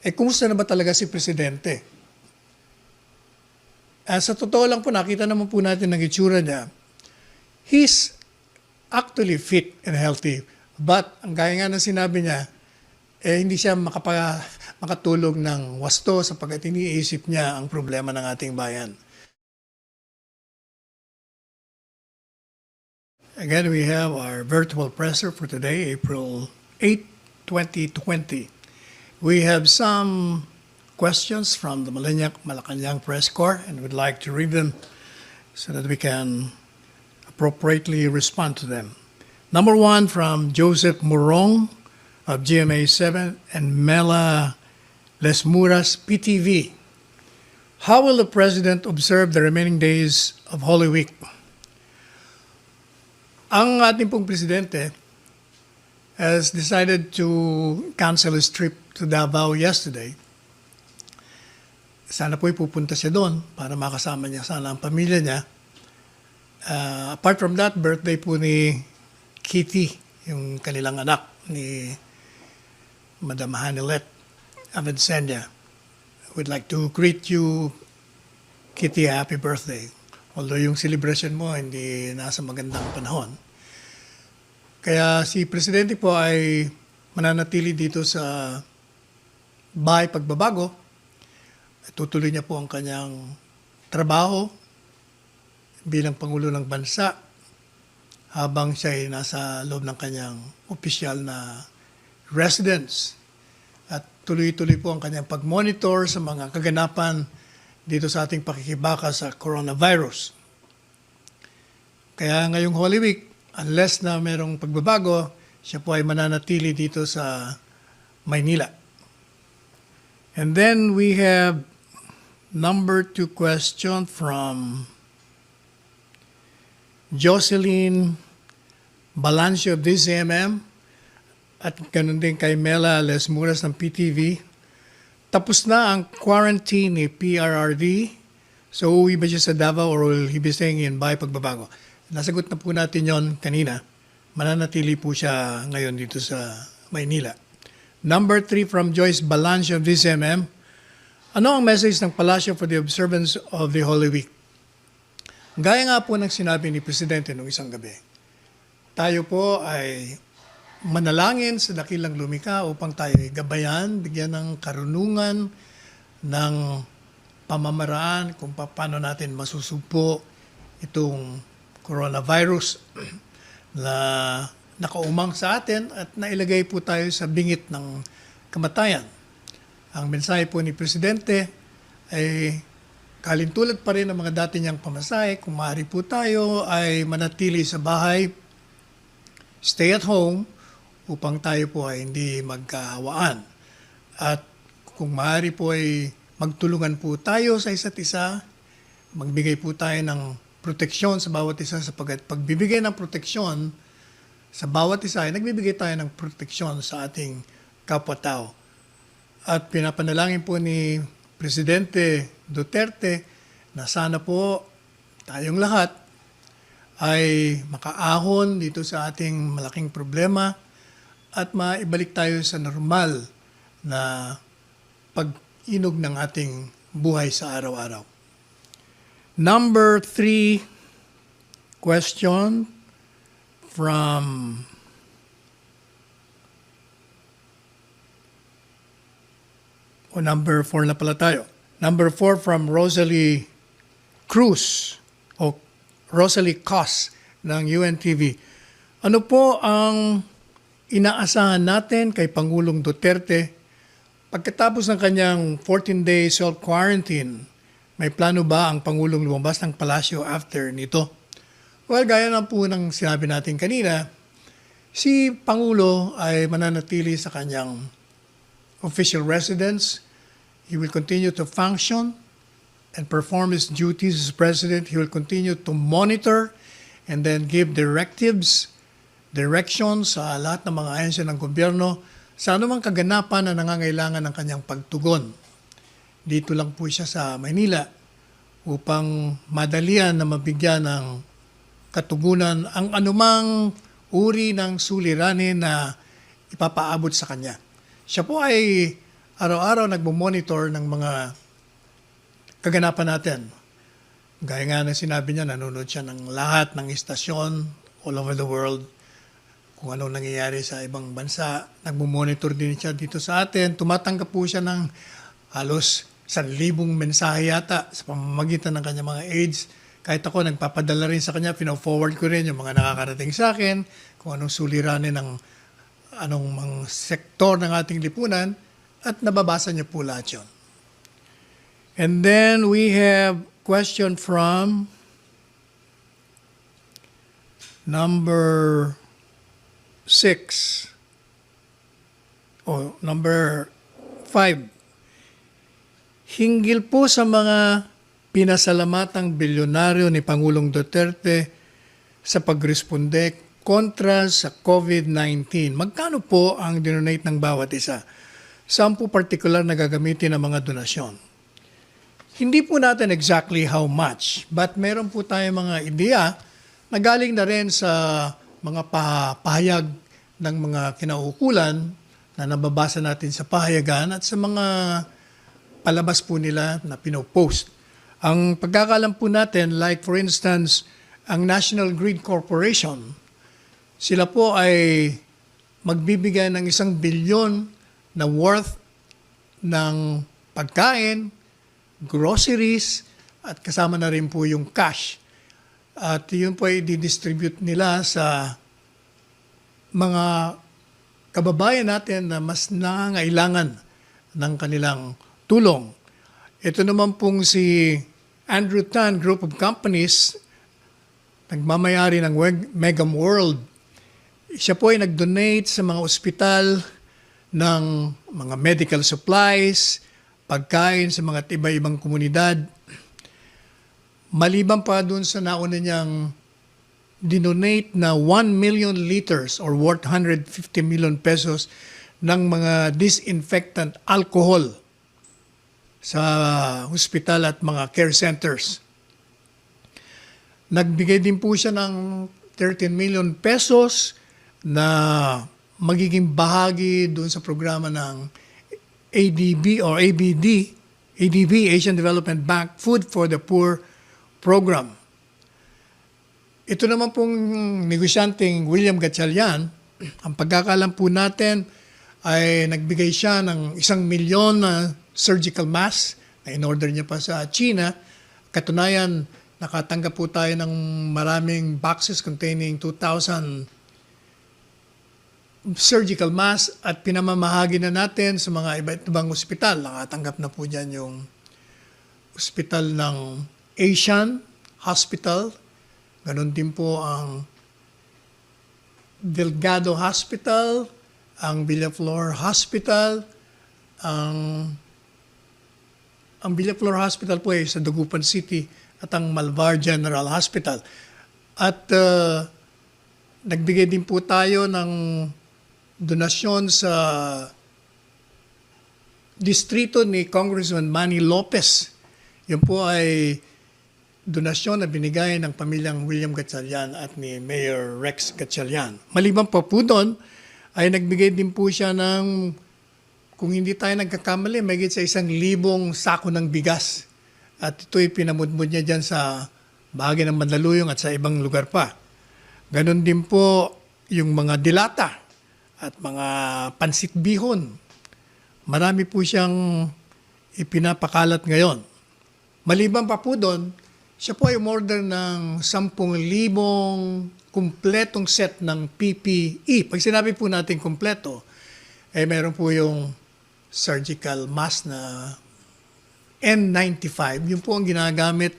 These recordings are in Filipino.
Kumusta na ba talaga si Presidente? Sa totoo lang po, nakita naman po natin ang itsura niya. He's actually fit and healthy. But, ang gaya nga ng sinabi niya, hindi siya makatulog ng wasto sapagkat iniisip niya ang problema ng ating bayan. Again, we have our virtual presser for today, April 8, 2020. We have some questions from the Malacanang Press Corps and would like to read them so that we can appropriately respond to them. Number one from Joseph Morong of GMA 7 and Mela Lesmuras PTV. How will the President observe the remaining days of Holy Week? Ang ating pong Presidente has decided to cancel his trip to Davao yesterday. Sana po'y pupunta siya doon para makasama niya sana ang pamilya niya. Apart from that, birthday po ni Kitty, yung kanilang anak ni Madam Hanilet Avicennia. We'd like to greet you, Kitty, happy birthday. Although yung celebration mo hindi nasa magandang panahon. Kaya si Presidente po ay mananatili dito sa bahay pagbabago. Tutuloy niya po ang kanyang trabaho bilang Pangulo ng Bansa habang siya ay nasa loob ng kanyang opisyal na residence. At tuloy-tuloy po ang kanyang pag-monitor sa mga kaganapan dito sa ating pakikibaka sa coronavirus. Kaya ngayong Holy Week, unless na merong pagbabago, siya po ay mananatili dito sa Maynila. And then we have number 2 question from Jocelyn Balancio of DCMM at ganun din kay Mela Lesmuras ng PTV. Tapos na ang quarantine ni PRRD. So uwi ba siya sa Davao or will he be staying in bahay pagbabago? Nasagot na po natin yon kanina. Mananatili po siya ngayon dito sa Maynila. Number 3 from Joyce Balancio of DCMM. Ano ang message ng Palasyo for the observance of the Holy Week? Gaya nga po ng sinabi ni Presidente noong isang gabi, tayo po ay manalangin sa dakilang lumikha upang tayo ay gabayan, bigyan ng karunungan, ng pamamaraan kung paano natin masusugpo itong coronavirus na nakaumang sa atin at nailagay po tayo sa bingit ng kamatayan. Ang mensahe po ni Presidente ay kalintulad pa rin ang mga dati niyang pamasahe. Kung maaari po tayo ay manatili sa bahay, stay at home, upang tayo po ay hindi magkahawaan. At kung maaari po ay magtulungan po tayo sa isa't isa, magbigay po tayo ng proteksyon sa bawat isa sapagkat pagbibigay ng proteksyon sa bawat isa ay nagbibigay tayo ng proteksyon sa ating kapwa-tao. At pinapanalangin po ni Presidente Duterte na sana po tayong lahat ay makaahon dito sa ating malaking problema at maibalik tayo sa normal na pag-inog ng ating buhay sa araw-araw. Number 3 question from number 4 na pala tayo. Number 4 from Rosalie Cruz o Rosalie Cos ng UNTV. Ano po ang inaasahan natin kay Pangulong Duterte pagkatapos ng kanyang 14-day self-quarantine? May plano ba ang Pangulong lumabas ng palasyo after nito? Well, gaya na po ng sinabi natin kanina, si Pangulo ay mananatili sa kanyang official residence. He will continue to function and perform his duties as President. He will continue to monitor and then give directions sa lahat ng mga ahensya ng gobyerno sa anumang kaganapan na nangangailangan ng kanyang pagtugon. Dito lang po siya sa Maynila upang madalian na mabigyan ng katugunan ang anumang uri ng suliranin na ipapaabot sa kanya. Siya po ay araw-araw nagmo-monitor ng mga kaganapan natin. Gaya nga ng sinabi niya, nanonood siya ng lahat ng istasyon all over the world, kung anong nangyayari sa ibang bansa. Nagmo-monitor din siya dito sa atin. Tumatanggap po siya ng halos 1,000 mensahe yata sa pamamagitan ng kanyang mga aides. Kahit ako, nagpapadala rin sa kanya, pino-forward ko rin yung mga nakakarating sa akin, kung anong suliranin ng anong mga sektor ng ating lipunan, at nababasa niya po lahat yun. And then we have question from number 6 o number 5. Hinggil po sa mga pinasalamatang bilyonaryo ni Pangulong Duterte sa pagresponde kontra sa COVID-19. Magkano po ang dinonate ng bawat isa? Saan po partikular na gagamitin ang mga donasyon? Hindi po natin exactly how much, but meron po tayo mga ideya na galing na rin sa mga pahayag ng mga kinaukulan na nababasa natin sa pahayagan at sa mga palabas po nila na pinopost. Ang pagkakalam po natin, like for instance, ang National Grid Corporation, sila po ay magbibigay ng 1 bilyon na worth ng pagkain, groceries, at kasama na rin po yung cash. At yun po ay didistribute nila sa mga kababayan natin na mas nangangailangan ng kanilang tulong. Ito naman pong si Andrew Tan Group of Companies, nagmamayari ng Megam World. Siya po ay nag-donate sa mga ospital ng mga medical supplies, pagkain sa mga iba-ibang komunidad. Maliban pa dun sa nauna niyang dinonate na 1 million liters or worth 150 million pesos ng mga disinfectant alcohol sa hospital at mga care centers. Nagbigay din po siya ng 13 million pesos na magiging bahagi doon sa programa ng ADB or ADB, Asian Development Bank, Food for the Poor program. Ito naman pong negosyanteng William Gatchalian, ang pagkakalam po natin ay nagbigay siya ng 1 milyon na surgical mask na in-order niya pa sa China. Katunayan, nakatanggap po tayo ng maraming boxes containing 2,000 surgical mask at pinamamahagi na natin sa mga iba't ibang ospital. Nakatanggap na po dyan yung ospital ng Asian Hospital. Ganon din po ang Delgado Hospital, ang Villaflor Hospital, ang Villaflor Hospital po ay sa Dagupan City at ang Malvar General Hospital. At nagbigay din po tayo ng donasyon sa distrito ni Congressman Manny Lopez. Yun po ay donasyon na binigay ng pamilyang William Gatchalian at ni Mayor Rex Gatchalian. Maliban pa po doon, ay nagbigay din po siya ng, kung hindi tayo nagkakamali, mahigit sa 1,000 sako ng bigas. At ito'y pinamudmud niya dyan sa bahagi ng Mandaluyong at sa ibang lugar pa. Ganon din po yung mga dilata at mga pansit bihon. Marami po siyang ipinapakalat ngayon. Maliban pa po doon, siya po ay umorder ng 10,000 kumpletong set ng PPE. Pag sinabi po natin kumpleto, meron po yung surgical mask na N95. Yun po ang ginagamit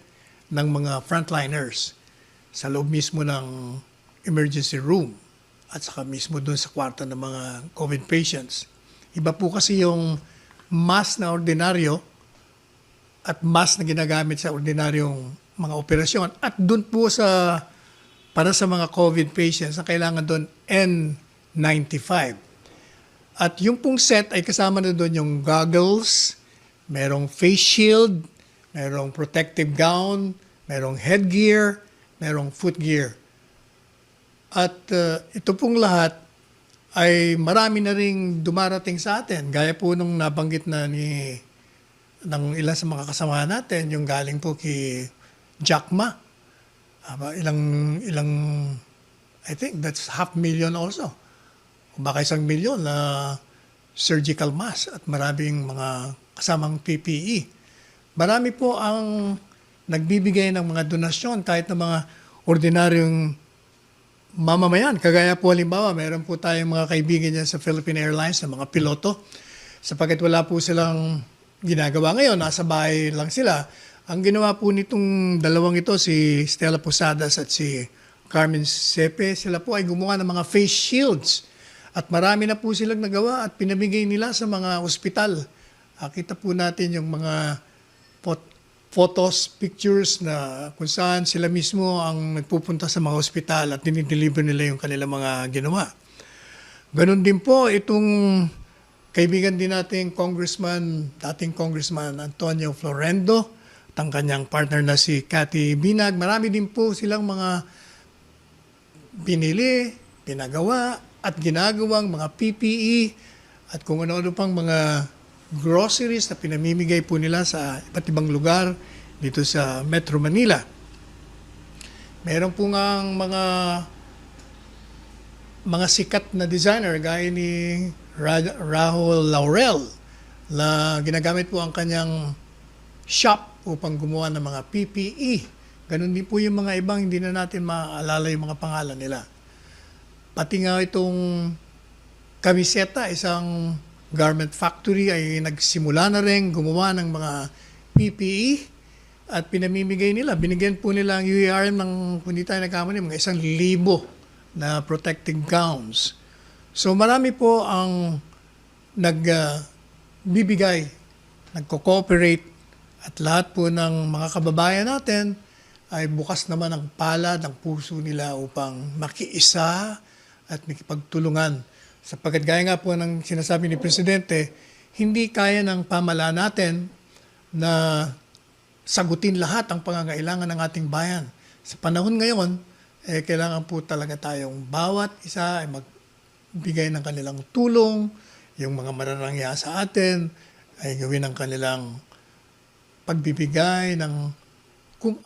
ng mga frontliners sa loob mismo ng emergency room at saka mismo doon sa kwarto ng mga COVID patients. Iba po kasi yung mask na ordinaryo at mask na ginagamit sa ordinaryong mga operasyon. At doon po para sa mga COVID patients, ang kailangan doon N95. At yung pong set ay kasama na doon yung goggles, merong face shield, merong protective gown, merong headgear, merong footgear. At ito pong lahat ay marami na ring dumarating sa atin. Gaya po nung nabanggit na ng ilan sa mga kasama natin, yung galing po kay Jack Ma. Ilang, I think that's 500,000 also. O baka 1,000,000 na surgical mask at maraming mga kasamang PPE. Marami po ang nagbibigay ng mga donasyon kahit ng mga ordinaryong mamamayan. Kagaya po halimbawa, meron po tayong mga kaibigan dyan sa Philippine Airlines na mga piloto. Sapagkat wala po silang ginagawa ngayon, nasa bahay lang sila. Ang ginawa po nitong dalawang ito, si Stella Posadas at si Carmen Sepe, sila po ay gumawa ng mga face shields. At marami na po silang nagawa at pinamigay nila sa mga ospital. Kita po natin yung mga photos, pictures na kung saan sila mismo ang nagpupunta sa mga ospital at dinideliver nila yung kanilang mga ginawa. Ganon din po itong kaibigan din nating dating Congressman Antonio Florendo at ang kanyang partner na si Cathy Binag. Marami din po silang mga binili, pinagawa at ginagawang mga PPE at kung ano-ano pang mga groceries na pinamimigay po nila sa iba't ibang lugar dito sa Metro Manila. Meron po nga mga sikat na designer gaya ni Rahul Laurel na ginagamit po ang kanyang shop upang gumawa ng mga PPE. Ganun din po yung mga ibang hindi na natin maaalala yung mga pangalan nila. Pati nga itong kamiseta, isang garment factory ay nagsimula na rin gumawa ng mga PPE at pinamimigay nila. Binigyan po nila ang UARM ng, kung hindi tayo nagkamali, mga 1,000 na protective gowns. So marami po ang nagbibigay, nagko-cooperate at lahat po ng mga kababayan natin ay bukas naman ang palad ng puso nila upang makiisa at makipagtulungan. Sapagkat gaya nga po ng sinasabi ni Presidente, hindi kaya ng pamahalaan natin na sagutin lahat ang pangangailangan ng ating bayan. Sa panahon ngayon, kailangan po talaga tayong bawat isa ay magbigay ng kanilang tulong, yung mga mararangya sa atin ay gawin ang kanilang pagbibigay ng kung